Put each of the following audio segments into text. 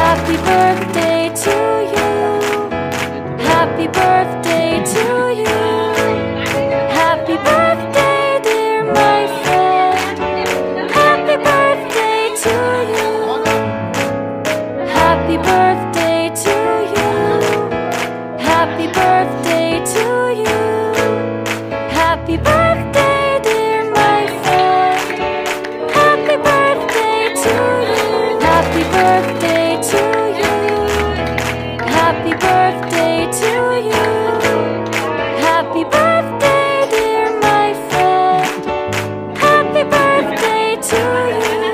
Happy birthday to you. Happy birthday to you. Happy birthday, dear my friend. Happy birthday to you. Happy birthday to you. Happy birthday to you. Happy birthday, dear my friend. Happy birthday to you. Happy birthday to you. Happy birthday to you. Happy birthday, dear my friend. Happy birthday to you.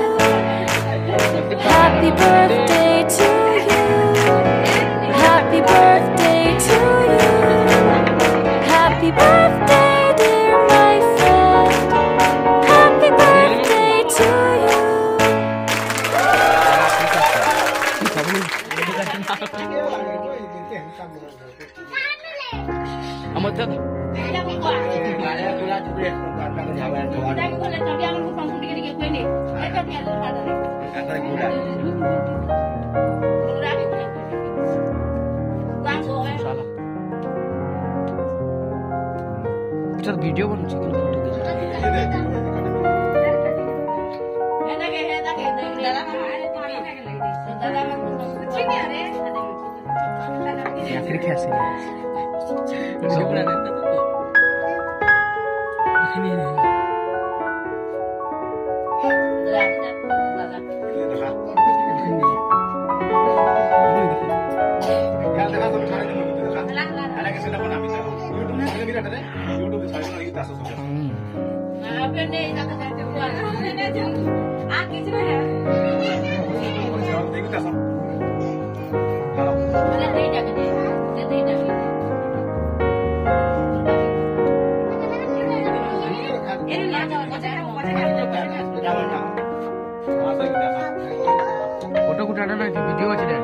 Happy birthday to you. Happy birthday to you. Happy birthday, dear my friend. Happy birthday to you. Video बन photo खींच आखिर कैसे photo उठाना ना video अच्छे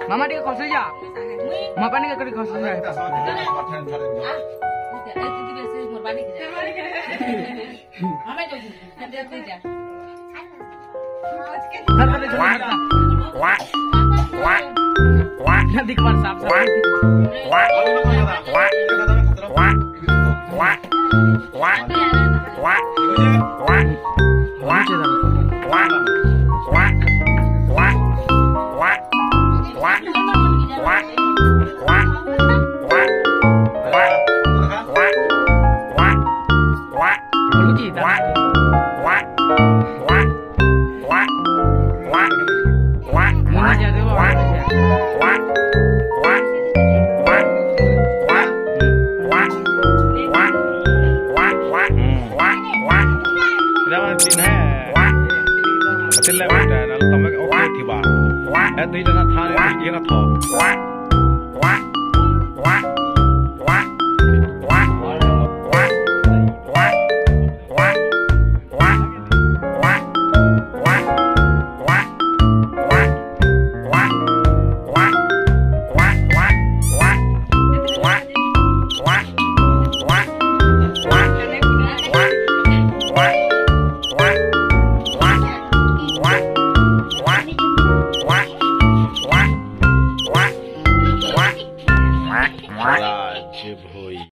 मामा टे खस जा मापा ने कड़ी खस जा दिख पर साफ तुम ओके थी बात तुझे ना था ये ना था